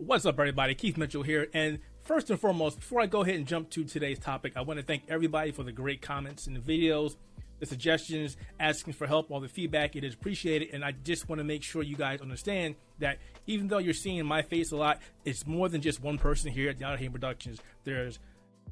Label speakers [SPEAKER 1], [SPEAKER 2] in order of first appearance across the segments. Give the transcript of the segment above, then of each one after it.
[SPEAKER 1] What's up, everybody? Keith Mitchell here. And first and foremost, before I go ahead and jump to today's topic, I want to thank everybody for the great comments in the videos, the suggestions, asking for help, all the feedback. It is appreciated. And I just want to make sure you guys understand that even though you're seeing my face a lot, it's more than just one person here at the Outerhaven Productions. There's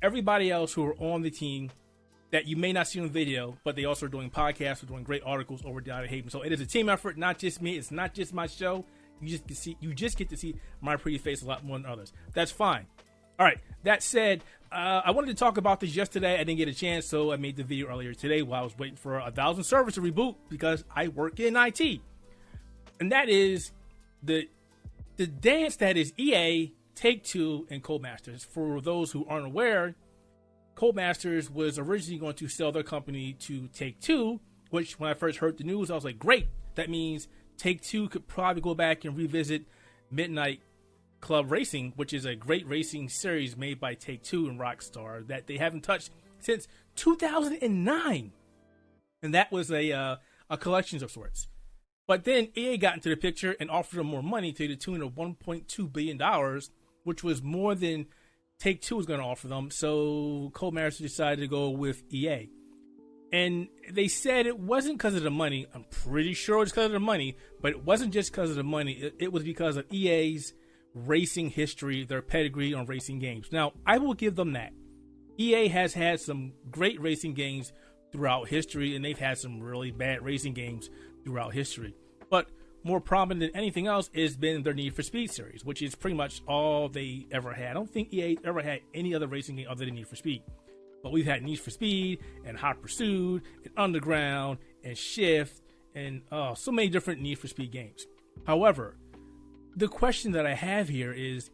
[SPEAKER 1] everybody else who are on the team that you may not see on video, but they also are doing podcasts or doing great articles over at the Outerhaven. So it is a team effort, not just me. It's not just my show. You just get to see my pretty face a lot more than others. That's fine. All right. That said, I wanted to talk about this yesterday. I didn't get a chance, so I made the video earlier today while I was waiting for 1,000 servers to reboot because I work in IT. And that is the dance that is EA, Take-Two, and Codemasters. For those who aren't aware, Codemasters was originally going to sell their company to Take-Two, which when I first heard the news, I was like, great. That means Take-Two could probably go back and revisit Midnight Club Racing, which is a great racing series made by Take-Two and Rockstar that they haven't touched since 2009. And that was a collection of sorts. But then EA got into the picture and offered them more money to the tune of $1.2 billion, which was more than Take-Two was going to offer them. So Codemasters decided to go with EA. And they said it wasn't because of the money. I'm pretty sure it was because of the money, but it wasn't just because of the money. It was because of EA's racing history, their pedigree on racing games. Now, I will give them that. EA has had some great racing games throughout history, and they've had some really bad racing games throughout history. But more prominent than anything else has been their Need for Speed series, which is pretty much all they ever had. I don't think EA ever had any other racing game other than Need for Speed. But we've had Need for Speed and Hot Pursuit and Underground and Shift and so many different Need for Speed games. However, the question that I have here is,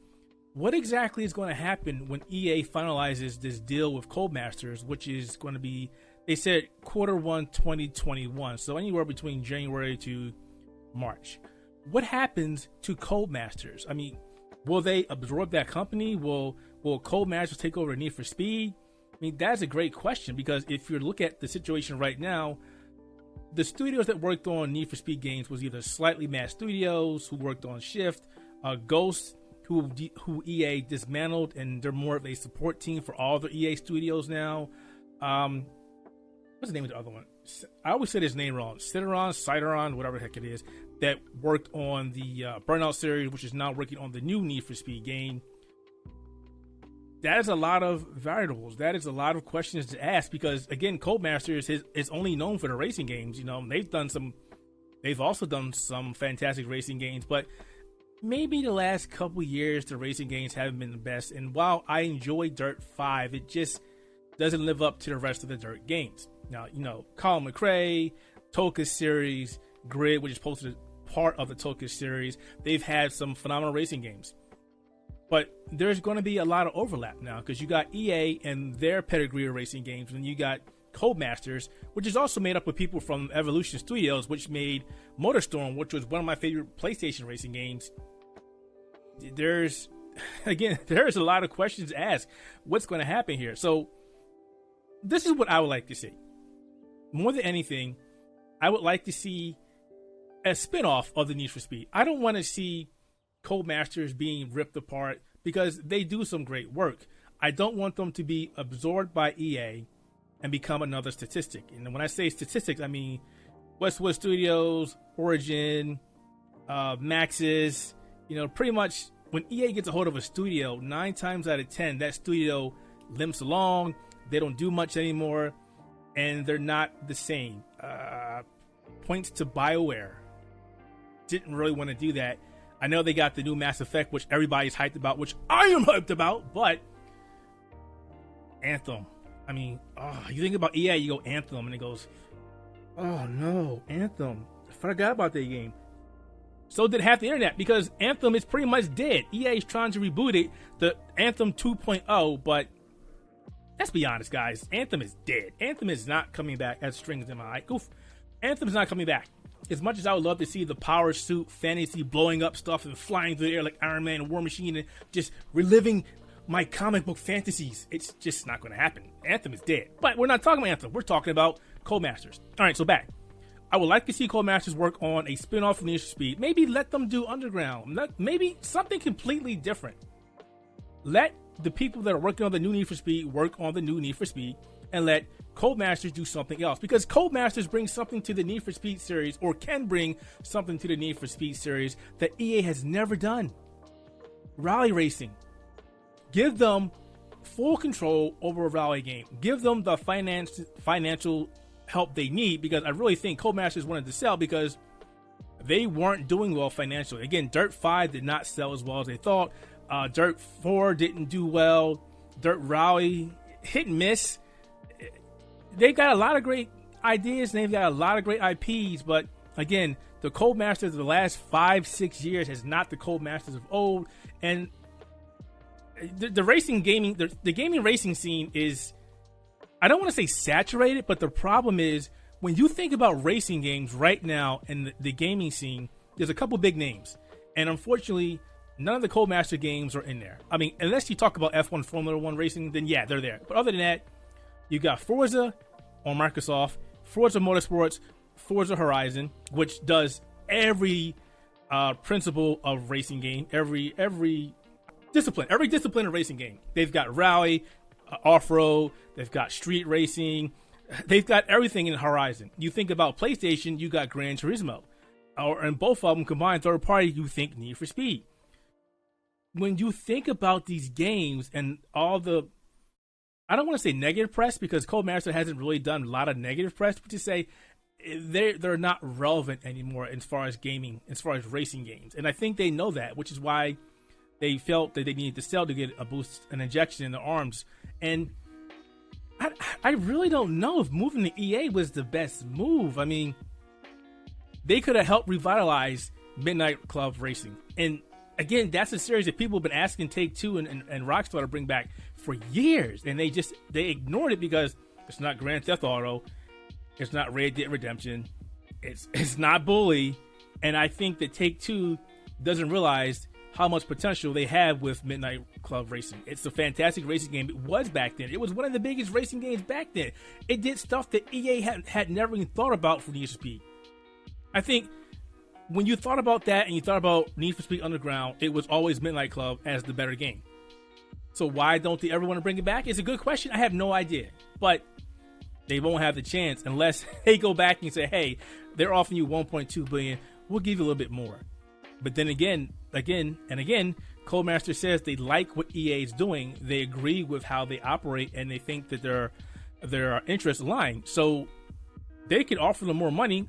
[SPEAKER 1] what exactly is going to happen when EA finalizes this deal with Codemasters, which is going to be, they said, Q1 2021, so anywhere between January to March. What happens to Codemasters? I mean, will they absorb that company? Will Codemasters take over Need for Speed? I mean, that's a great question, because if you look at the situation right now, the studios that worked on Need for Speed games was either Slightly Mad Studios, who worked on Shift, Ghost, who EA dismantled, and they're more of a support team for all the EA studios now. What's the name of the other one? I always say his name wrong. Cideron, whatever the heck it is, that worked on the Burnout series, which is now working on the new Need for Speed game. That is a lot of variables. That is a lot of questions to ask because, again, Codemasters is only known for the racing games. You know, they've also done some fantastic racing games, but maybe the last couple years the racing games haven't been the best. And while I enjoy Dirt 5, it just doesn't live up to the rest of the Dirt games. Now, you know, Colin McRae, Toca series, Grid, which is supposed to be part of the Toca series, they've had some phenomenal racing games. But there's going to be a lot of overlap now because you got EA and their pedigree of racing games, and you got Codemasters, which is also made up of people from Evolution Studios, which made MotorStorm, which was one of my favorite PlayStation racing games. There's a lot of questions to ask. What's going to happen here? So this is what I would like to see. More than anything, I would like to see a spinoff of the Need for Speed. I don't want to see Codemasters being ripped apart because they do some great work. I don't want them to be absorbed by EA and become another statistic. And when I say statistics, I mean Westwood Studios, Origin, Maxis. You know, pretty much when EA gets a hold of a studio, 9 times out of 10, that studio limps along. They don't do much anymore, and they're not the same. Points to BioWare. Didn't really want to do that. I know they got the new Mass Effect, which everybody's hyped about, which I am hyped about, but Anthem. I mean, you think about EA, you go Anthem, and it goes, oh no, Anthem. I forgot about that game. So did half the internet, because Anthem is pretty much dead. EA is trying to reboot it, the Anthem 2.0, but let's be honest, guys. Anthem is dead. Anthem is not coming back as strings in my eye. Goof. Anthem is not coming back. As much as I would love to see the power suit fantasy blowing up stuff and flying through the air like Iron Man and War Machine and just reliving my comic book fantasies, it's just not going to happen. Anthem is dead. But we're not talking about Anthem. We're talking about Codemasters. All right, so back. I would like to see Codemasters work on a spin-off of Need for Speed. Maybe let them do Underground. Maybe something completely different. Let the people that are working on the new Need for Speed work on the new Need for Speed, and let Codemasters do something else. Because Codemasters brings something to the Need for Speed series, or can bring something to the Need for Speed series that EA has never done. Rally racing. Give them full control over a rally game. Give them the financial help they need, because I really think Codemasters wanted to sell because they weren't doing well financially. Again, Dirt 5 did not sell as well as they thought. Dirt 4 didn't do well. Dirt Rally, hit and miss. They've got a lot of great ideas and they've got a lot of great IPs, but again, the Codemasters of the last 5-6 years is not the Codemasters of old. And the racing gaming, the gaming racing scene is, I don't want to say saturated, but the problem is when you think about racing games right now in the gaming scene, there's a couple big names. And unfortunately, none of the Codemaster games are in there. I mean, unless you talk about F1 Formula 1 racing, then yeah, they're there. But other than that, you got Forza on Microsoft, Forza Motorsports, Forza Horizon, which does every principle of racing game, every discipline of racing game. They've got rally, off-road, they've got street racing, they've got everything in Horizon. You think about PlayStation, you got Gran Turismo, and both of them combined third party, you think Need for Speed. When you think about these games and all the, I don't want to say negative press, because Codemaster hasn't really done a lot of negative press, but to say they're not relevant anymore as far as gaming, as far as racing games. And I think they know that, which is why they felt that they needed to sell to get a boost, an injection in their arms. And I really don't know if moving to EA was the best move. I mean, they could have helped revitalize Midnight Club Racing. And again, that's a series that people have been asking Take-Two and Rockstar to bring back for years. And they ignored it because it's not Grand Theft Auto. It's not Red Dead Redemption. It's not Bully. And I think that Take-Two doesn't realize how much potential they have with Midnight Club Racing. It's a fantastic racing game. It was back then. It was one of the biggest racing games back then. It did stuff that EA had never even thought about for Need for Speed. I think when you thought about that and you thought about Need for Speed Underground, it was always Midnight Club as the better game. So why don't they ever want to bring it back? It's a good question. I have no idea. But they won't have the chance unless they go back and say, hey, they're offering you $1.2 billion. We'll give you a little bit more. But then again, Codemaster says they like what EA is doing. They agree with how they operate, and they think that their interests align. So they could offer them more money,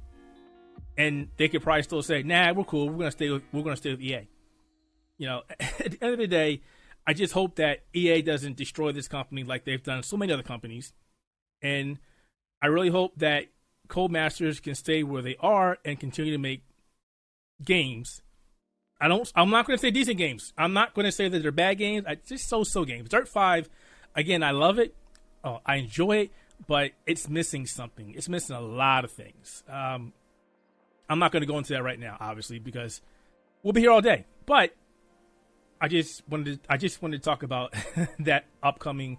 [SPEAKER 1] and they could probably still say, "Nah, we're cool. We're gonna stay with EA." You know, at the end of the day, I just hope that EA doesn't destroy this company like they've done so many other companies, and I really hope that Codemasters can stay where they are and continue to make games. I'm not going to say decent games. I'm not going to say that they're bad games. Just so games. Dirt 5, again, I love it. I enjoy it, but it's missing something. It's missing a lot of things. I'm not going to go into that right now, obviously, because we'll be here all day. But I just wanted to talk about that upcoming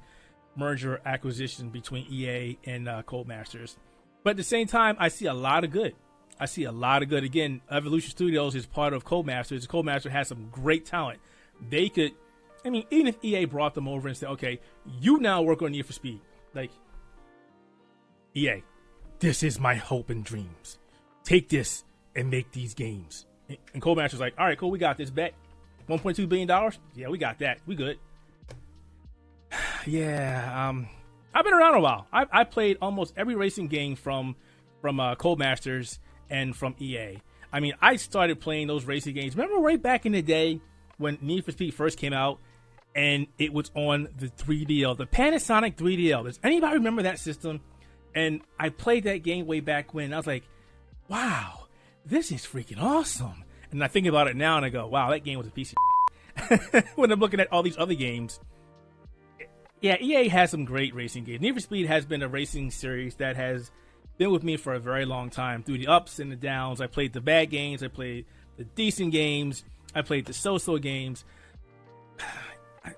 [SPEAKER 1] merger acquisition between EA and Codemasters. But at the same time, I see a lot of good. Again, Evolution Studios is part of Codemasters. Codemasters has some great talent. They could, I mean, even if EA brought them over and said, okay, you now work on Need for Speed. Like, EA, this is my hope and dreams. Take this and make these games. And Codemasters like, all right, cool, we got this. Bet $1.2 billion? Yeah, we got that. We good. Yeah, I've been around a while. I played almost every racing game from Codemasters and from EA. I mean, I started playing those racing games. Remember right back in the day when Need for Speed first came out and it was on the 3DL, the Panasonic 3DL. Does anybody remember that system? And I played that game way back when. I was like, wow, this is freaking awesome. And I think about it now and I go, wow, that game was a piece of when I'm looking at all these other games. Yeah, EA has some great racing games. Need for Speed has been a racing series that has been with me for a very long time, through the ups and the downs. I played the bad games, I played the decent games, I played the so-so games.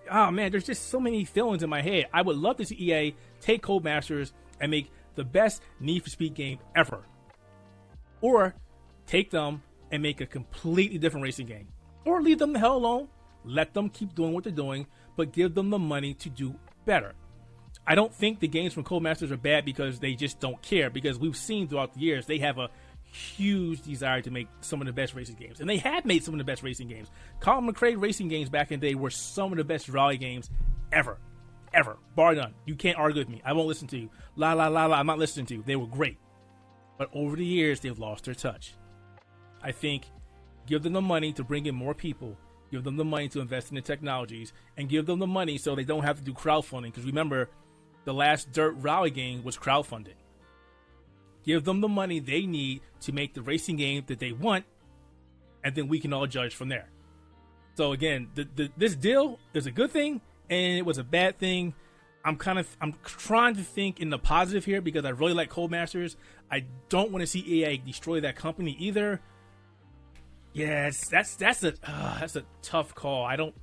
[SPEAKER 1] Oh man, there's just so many feelings in my head. I would love to see EA take Codemasters and make the best Need for Speed game ever. or take them and make a completely different racing game, or leave them the hell alone. Let them keep doing what they're doing, but give them the money to do better. I don't think the games from Codemasters are bad because they just don't care, because we've seen throughout the years they have a huge desire to make some of the best racing games, and they have made some of the best racing games. Colin McRae racing games back in the day were some of the best rally games ever, bar none. You can't argue with me. I won't listen to you. La la la la. I'm not listening to you. They were great, but over the years they've lost their touch. I think give them the money to bring in more people, give them the money to invest in the technologies, and give them the money so they don't have to do crowdfunding, because remember, the last Dirt Rally game was crowdfunded. Give them the money they need to make the racing game that they want, and then we can all judge from there. So again, this deal is a good thing, and it was a bad thing. I'm trying to think in the positive here, because I really like Codemasters. I don't want to see EA destroy that company either. Yes, that's a tough call. I don't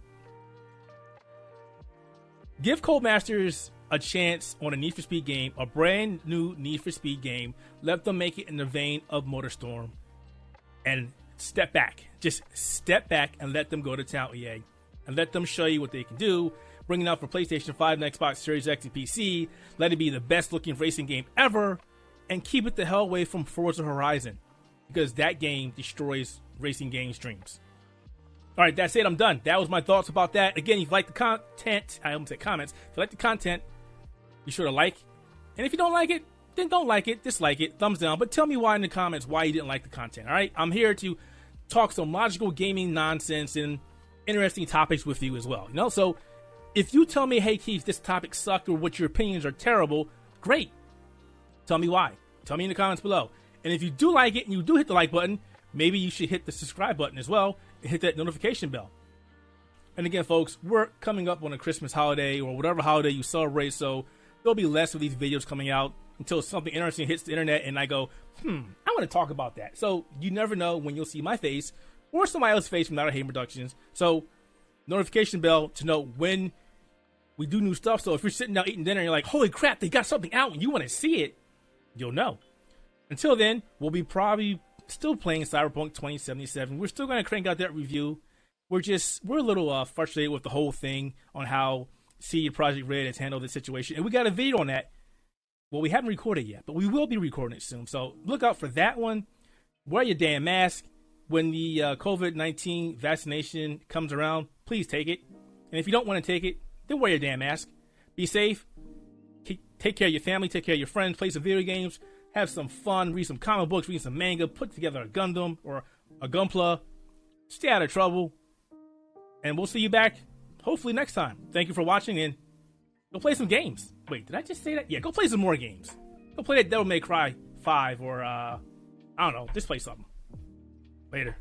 [SPEAKER 1] give Codemasters a chance on a Need for Speed game, a brand new Need for Speed game. Let them make it in the vein of MotorStorm, and step back. Just step back and let them go to town, EA, and let them show you what they can do. Bring it out for PlayStation 5 and Xbox Series X and PC. Let it be the best looking racing game ever, and keep it the hell away from Forza Horizon, because that game destroys racing games' dreams. All right, that's it. I'm done. That was my thoughts about that. Again, if you like the content, I almost said comments. If you like the content, be sure to like. And if you don't like it, then don't like it. Dislike it. Thumbs down. But tell me why in the comments why you didn't like the content. All right, I'm here to talk some logical gaming nonsense and interesting topics with you as well. You know, so if you tell me, hey Keith, this topic sucked, or what your opinions are terrible, great. Tell me why. Tell me in the comments below. And if you do like it and you do hit the like button, maybe you should hit the subscribe button as well and hit that notification bell. And again, folks, we're coming up on a Christmas holiday or whatever holiday you celebrate, so there'll be less of these videos coming out until something interesting hits the internet and I go, I want to talk about that. So you never know when you'll see my face or somebody else's face from Outerhaven Productions. So notification bell to know when we do new stuff. So if you're sitting down eating dinner and you're like, holy crap, they got something out and you want to see it, you'll know. Until then, we'll be probably still playing Cyberpunk 2077. We're still going to crank out that review. We're a little frustrated with the whole thing on how CD Projekt Red has handled the situation. And we got a video on that. Well, we haven't recorded yet, but we will be recording it soon. So look out for that one. Wear your damn mask. When the COVID-19 vaccination comes around, please take it. And if you don't want to take it, then wear your damn mask. Be safe. Take care of your family. Take care of your friends. Play some video games. Have some fun. Read some comic books. Read some manga. Put together a Gundam or a Gunpla. Stay out of trouble. And we'll see you back hopefully next time. Thank you for watching, and go play some games. Wait, did I just say that? Yeah, go play some more games. Go play that Devil May Cry 5 or, I don't know, just play something. Later.